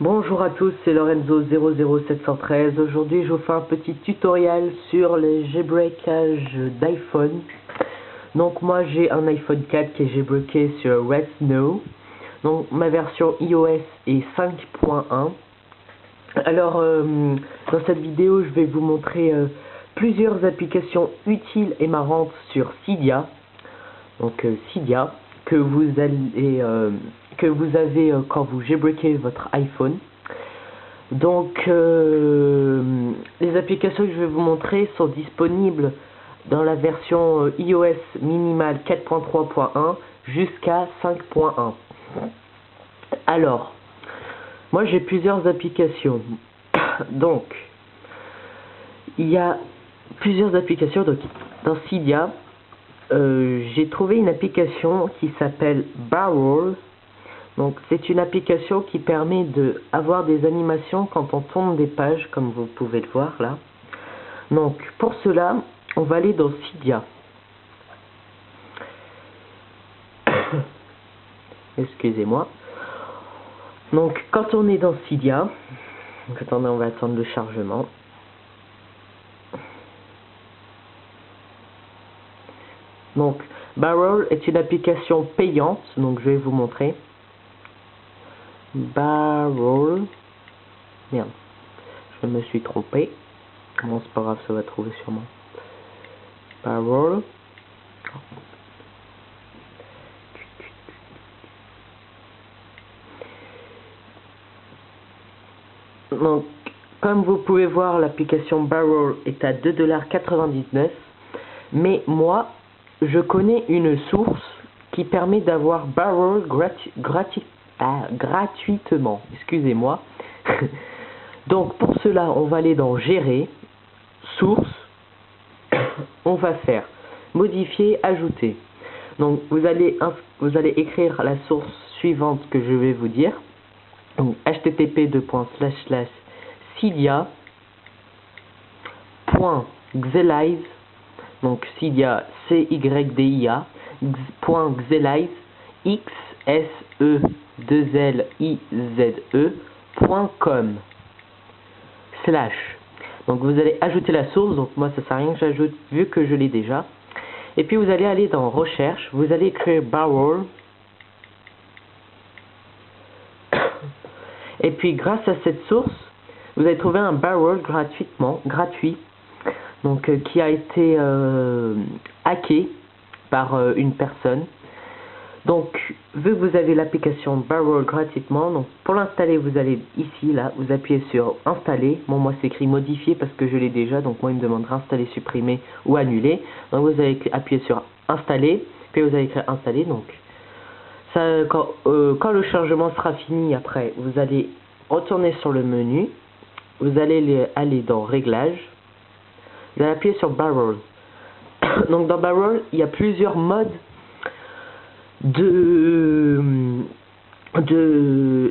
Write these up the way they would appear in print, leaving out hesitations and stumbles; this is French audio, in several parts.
Bonjour à tous, c'est Lorenzo00713. Aujourd'hui, je vous fais un petit tutoriel sur les jailbreakages d'iPhone. Donc moi, j'ai un iPhone 4 qui est jailbreaké sur Red Snow. Donc ma version iOS est 5.1. Alors, dans cette vidéo, je vais vous montrer plusieurs applications utiles et marrantes sur Cydia. Donc Cydia, que vous avez quand vous jailbreakez votre iPhone. Donc les applications que je vais vous montrer sont disponibles dans la version iOS minimale 4.3.1 jusqu'à 5.1. Alors, moi j'ai plusieurs applications. Donc, il y a plusieurs applications. Donc, dans Cydia, j'ai trouvé une application qui s'appelle Barrel. Donc c'est une application qui permet d'avoir des animations quand on tourne des pages, comme vous pouvez le voir là. Donc pour cela, on va aller dans Cydia. Excusez-moi. Donc quand on est dans Cydia, attendez, on va attendre le chargement. Donc Barrel est une application payante, donc je vais vous montrer. Barrel. Merde, je me suis trompé. Bon, c'est pas grave, ça va trouver sûrement. Barrel. Donc, comme vous pouvez voir, l'application Barrel est à 2,99 $. Mais moi, je connais une source qui permet d'avoir Barrel gratuitement. Excusez-moi. Donc, pour cela, on va aller dans Gérer, Source. On va faire Modifier, Ajouter. Donc, vous allez écrire la source suivante que je vais vous dire. Donc, http://cydia.xelize, donc Cydia CYDIA .xelize XSE2LIZE.com /. Donc vous allez ajouter la source, donc moi ça sert à rien que j'ajoute vu que je l'ai déjà. Et puis vous allez aller dans Recherche, vous allez écrire Barrel. Et puis grâce à cette source, vous allez trouver un Barrel gratuit, donc qui a été hacké par une personne. Donc vu que vous avez l'application Barrel gratuitement, donc pour l'installer vous allez ici, là, vous appuyez sur Installer. Bon, moi c'est écrit Modifier parce que je l'ai déjà, donc moi il me demandera Installer, Supprimer ou Annuler. Donc vous allez appuyer sur Installer, puis vous allez écrire Installer. Donc ça, quand le chargement sera fini, après vous allez retourner sur le menu, vous allez aller dans Réglages, vous allez appuyer sur Barrel. Donc dans Barrel, il y a plusieurs modes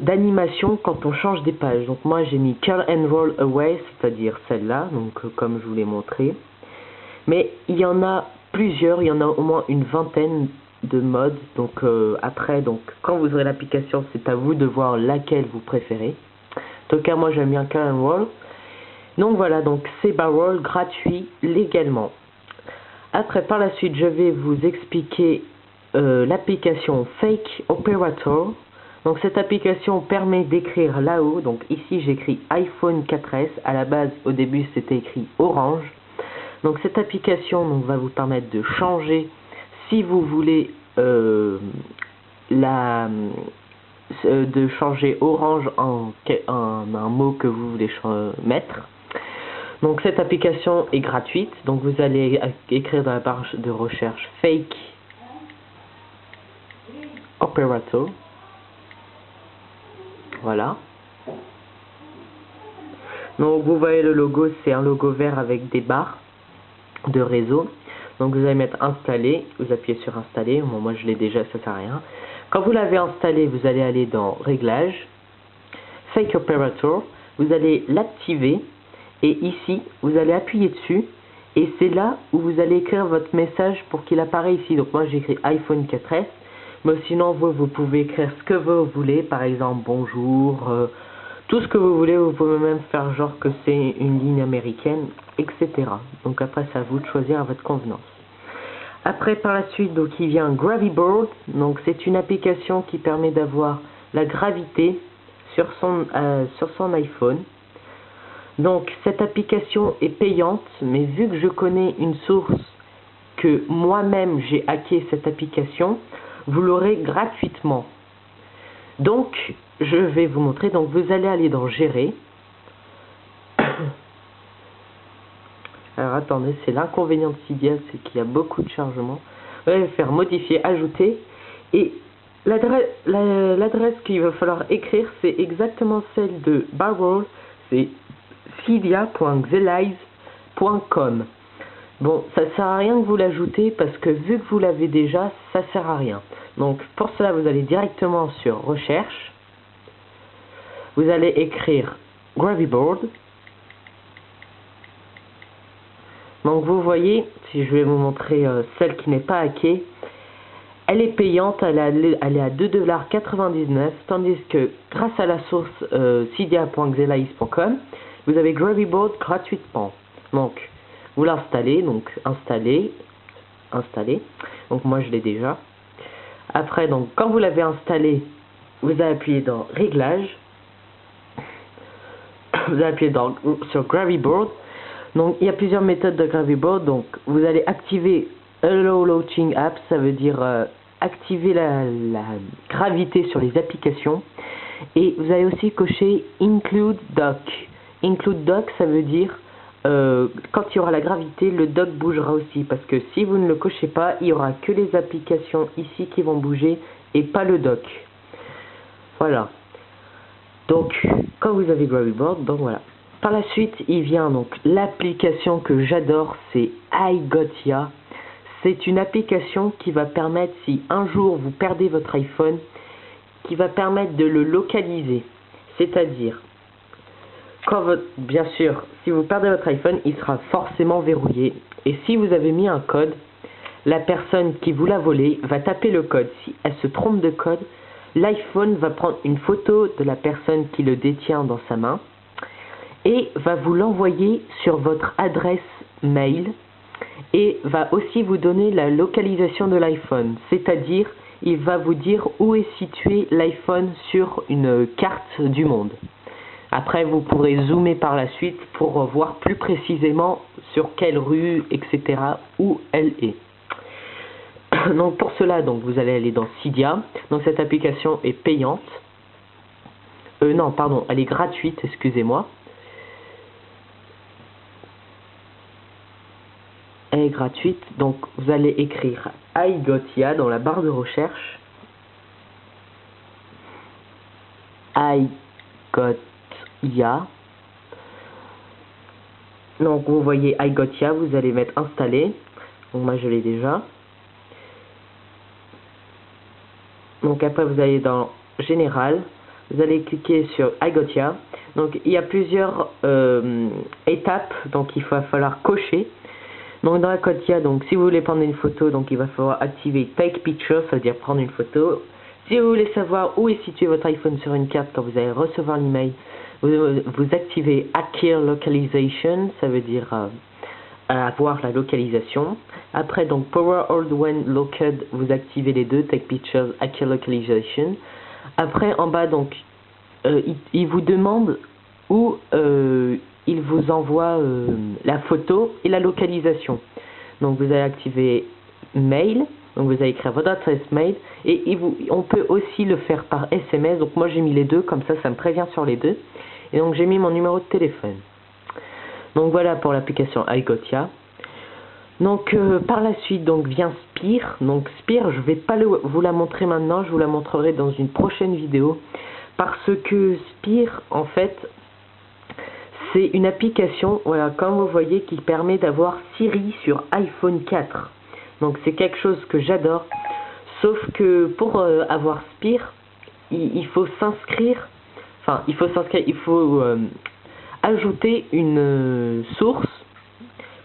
d'animation quand on change des pages. Donc moi j'ai mis Curl and Roll Away, c'est-à-dire celle-là, donc comme je vous l'ai montré. Mais il y en a plusieurs, il y en a au moins une vingtaine de modes. Donc après, donc quand vous aurez l'application, c'est à vous de voir laquelle vous préférez. En tout cas, moi j'aime bien Curl and Roll. Donc voilà, donc c'est Barrel gratuit légalement. Après, par la suite, je vais vous expliquer l'application Fake Operator. Donc cette application permet d'écrire là-haut, donc ici j'écris iPhone 4S, à la base au début c'était écrit Orange. Donc cette application donc, va vous permettre de changer, si vous voulez de changer Orange en un mot que vous voulez mettre. Donc cette application est gratuite, donc vous allez écrire dans la barre de recherche Fake Operator. Voilà. Donc vous voyez le logo, c'est un logo vert avec des barres de réseau. Donc vous allez mettre Installer, vous appuyez sur Installer. Bon, moi je l'ai déjà, ça sert à rien. Quand vous l'avez installé, vous allez aller dans Réglages, Fake Operator, vous allez l'activer et ici vous allez appuyer dessus et c'est là où vous allez écrire votre message pour qu'il apparaisse ici. Donc moi j'écris iPhone 4S. Mais sinon, vous pouvez écrire ce que vous voulez, par exemple bonjour, tout ce que vous voulez. Vous pouvez même faire genre que c'est une ligne américaine, etc. Donc après, c'est à vous de choisir à votre convenance. Après, par la suite, donc il vient Graviboard. Donc c'est une application qui permet d'avoir la gravité sur son iPhone. Donc cette application est payante, mais vu que je connais une source que moi-même j'ai hacké cette application, vous l'aurez gratuitement. Donc je vais vous montrer. Donc vous allez aller dans Gérer. Alors attendez, c'est l'inconvénient de Cydia, c'est qu'il y a beaucoup de chargement. Vous allez faire modifier, ajouter, et l'adresse qu'il va falloir écrire, c'est exactement celle de Barroll, c'est cydia.xelize.com. Bon, ça sert à rien que vous l'ajoutez parce que vu que vous l'avez déjà, ça sert à rien. Donc pour cela, vous allez directement sur Recherche. Vous allez écrire Graviboard. Donc vous voyez, si je vais vous montrer celle qui n'est pas hackée, elle est payante, elle est à 2,99 $, tandis que grâce à la source cydia.xelize.com, vous avez Graviboard gratuitement. Donc vous l'installez, donc installer. Donc moi je l'ai déjà. Après, donc quand vous l'avez installé, vous allez appuyer dans Réglages. Vous allez appuyer sur Graviboard. Donc il y a plusieurs méthodes de Graviboard. Donc vous allez activer Allow Launching Apps, ça veut dire activer la gravité sur les applications. Et vous allez aussi cocher Include Dock. Include Dock, ça veut dire quand il y aura la gravité, le dock bougera aussi. Parce que si vous ne le cochez pas, il n'y aura que les applications ici qui vont bouger et pas le dock. Voilà. Donc quand vous avez Graviboard, donc voilà. Par la suite, il vient donc l'application que j'adore, c'est iGotya. C'est une application qui va permettre, si un jour vous perdez votre iPhone, qui va permettre de le localiser. C'est-à-dire, bien sûr, si vous perdez votre iPhone, il sera forcément verrouillé. Et si vous avez mis un code, la personne qui vous l'a volé va taper le code. Si elle se trompe de code, l'iPhone va prendre une photo de la personne qui le détient dans sa main et va vous l'envoyer sur votre adresse mail et va aussi vous donner la localisation de l'iPhone, c'est-à-dire il va vous dire où est situé l'iPhone sur une carte du monde. Après vous pourrez zoomer par la suite pour voir plus précisément sur quelle rue, etc. où elle est. Donc pour cela, donc vous allez aller dans Cydia. Donc cette application est payante. Non, pardon, elle est gratuite, excusez-moi. Elle est gratuite, donc vous allez écrire iGotya dans la barre de recherche. iGotya. Donc vous voyez iGotya, vous allez mettre installer. Donc moi je l'ai déjà. Donc après vous allez dans Général, vous allez cliquer sur iGotya. Donc il y a plusieurs étapes, donc il va falloir cocher. Donc dans iGotya, donc si vous voulez prendre une photo, donc il va falloir activer Take Picture, ça veut dire prendre une photo. Si vous voulez savoir où est situé votre iPhone sur une carte quand vous allez recevoir l'email, vous activez Accurate Localization, ça veut dire avoir la localisation. Après donc Power Hold When Locked, vous activez les deux, Take Pictures, Accurate Localization. Après en bas donc il vous demande où il vous envoie la photo et la localisation. Donc vous allez activer Mail, donc vous allez écrire votre adresse mail et on peut aussi le faire par SMS. Donc moi j'ai mis les deux, comme ça me prévient sur les deux. Et donc j'ai mis mon numéro de téléphone. Donc voilà pour l'application iGotya. Donc par la suite donc vient Spire. Donc Spire, je vais pas vous la montrer maintenant, je vous la montrerai dans une prochaine vidéo. Parce que Spire en fait c'est une application, voilà, comme vous voyez, qui permet d'avoir Siri sur iPhone 4. Donc c'est quelque chose que j'adore. Sauf que pour avoir Spire, il faut s'inscrire. Enfin, il faut ajouter une source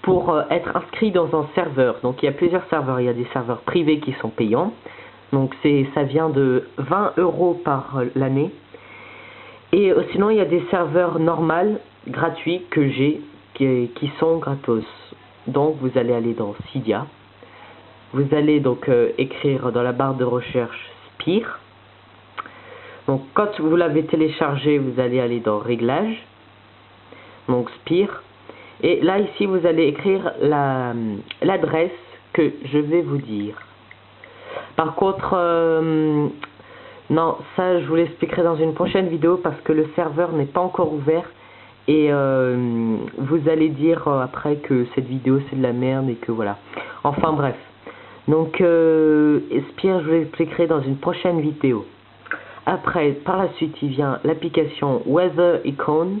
pour être inscrit dans un serveur. Donc il y a plusieurs serveurs. Il y a des serveurs privés qui sont payants. Donc ça vient de 20 € par l'année. Et sinon, il y a des serveurs normaux, gratuits, que j'ai, qui sont gratos. Donc, vous allez aller dans Cydia. Vous allez donc écrire dans la barre de recherche Spire. Donc, quand vous l'avez téléchargé, vous allez aller dans Réglages. Donc, Spire. Et là, ici, vous allez écrire l'adresse que je vais vous dire. Par contre, non, ça, je vous l'expliquerai dans une prochaine vidéo parce que le serveur n'est pas encore ouvert. Et vous allez dire après que cette vidéo, c'est de la merde et que voilà. Enfin, bref. Donc, Spire, je vous l'expliquerai dans une prochaine vidéo. Après, par la suite, il vient l'application Weather Icon.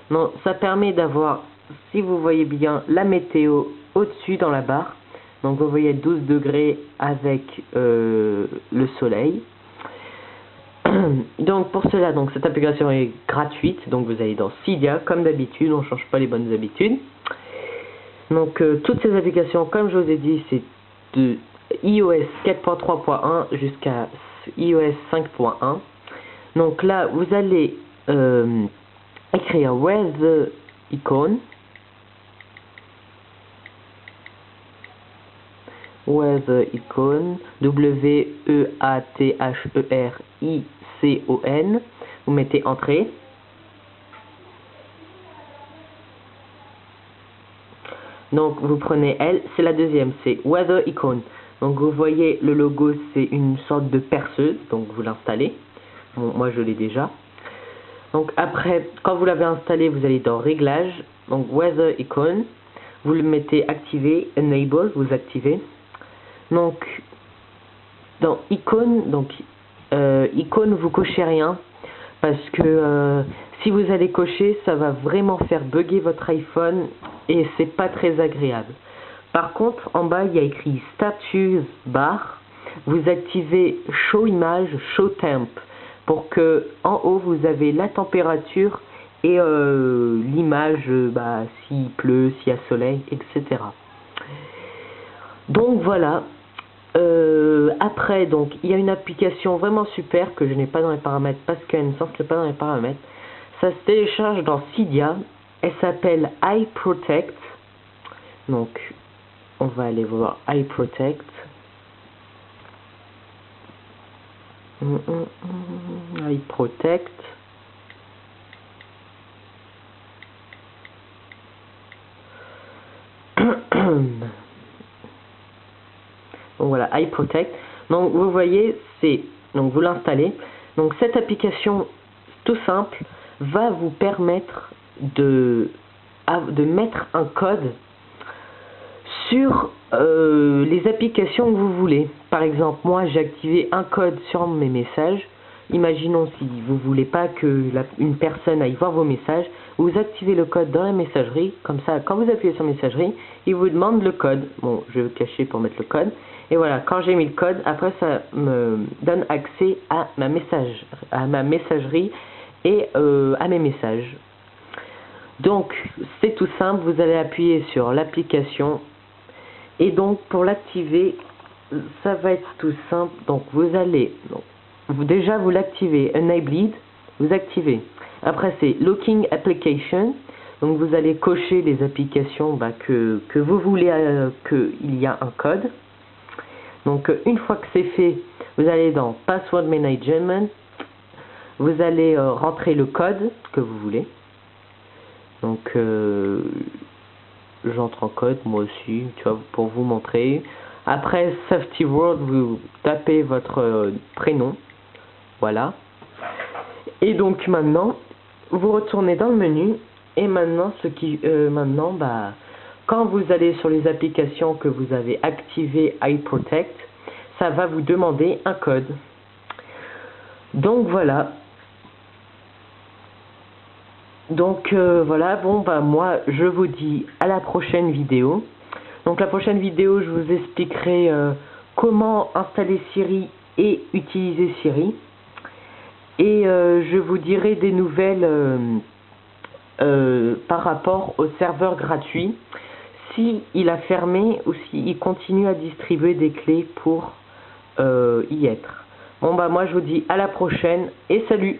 Non, ça permet d'avoir, si vous voyez bien, la météo au-dessus dans la barre. Donc, vous voyez 12 degrés avec le soleil. Donc, pour cela, donc, cette application est gratuite. Donc, vous allez dans Cydia, comme d'habitude. On ne change pas les bonnes habitudes. Donc, toutes ces applications, comme je vous ai dit, c'est de iOS 4.3.1 jusqu'à iOS 5.1. Donc là, vous allez écrire Weather Icon. Weather Icon. W-E-A-T-H-E-R-I-C-O-N. Vous mettez Entrée. Donc vous prenez elle, c'est la deuxième, c'est Weather Icon. Donc vous voyez le logo, c'est une sorte de perceuse, donc vous l'installez. Bon, moi je l'ai déjà. Donc après, quand vous l'avez installé, vous allez dans Réglages, donc Weather Icon. Vous le mettez activé, Enable, vous activez. Donc dans Icon, Icon vous cochez rien parce que si vous allez cocher, ça va vraiment faire bugger votre iPhone et c'est pas très agréable. Par contre, en bas, il y a écrit Status Bar. Vous activez Show Image, Show Temp pour que en haut, vous avez la température et l'image, s'il pleut, s'il y a soleil, etc. Donc voilà. Après, donc, il y a une application vraiment super que je n'ai pas dans les paramètres parce qu'elle ne s'installe pas dans les paramètres. Ça se télécharge dans Cydia. Elle s'appelle iProtect. Donc, on va aller voir iProtect. iProtect. Donc voilà, iProtect. Donc vous voyez, donc vous l'installez. Donc cette application tout simple va vous permettre de mettre un code sur les applications que vous voulez. Par exemple, moi j'ai activé un code sur mes messages. Imaginons si vous voulez pas que une personne aille voir vos messages, vous activez le code dans la messagerie. Comme ça, quand vous appuyez sur messagerie, il vous demande le code. Bon, je vais cacher pour mettre le code. Et voilà, quand j'ai mis le code, après ça me donne accès à ma messagerie et à mes messages. Donc c'est tout simple, vous allez appuyer sur l'application et donc pour l'activer, ça va être tout simple. Donc vous allez, déjà vous l'activez, Enabled, vous activez. Après c'est Looking Application, donc vous allez cocher les applications que vous voulez qu'il y a un code. Donc une fois que c'est fait, vous allez dans Password Management, vous allez rentrer le code que vous voulez. Donc j'entre en code moi aussi, tu vois, pour vous montrer. Après Safety Word, vous tapez votre prénom, voilà. Et donc maintenant, vous retournez dans le menu et maintenant quand vous allez sur les applications que vous avez activées iProtect, ça va vous demander un code. Donc voilà. Donc voilà, moi je vous dis à la prochaine vidéo. Donc la prochaine vidéo, je vous expliquerai comment installer Siri et utiliser Siri. Et je vous dirai des nouvelles par rapport au serveur gratuit. Si il a fermé ou s'il continue à distribuer des clés pour y être. Bon moi je vous dis à la prochaine et salut!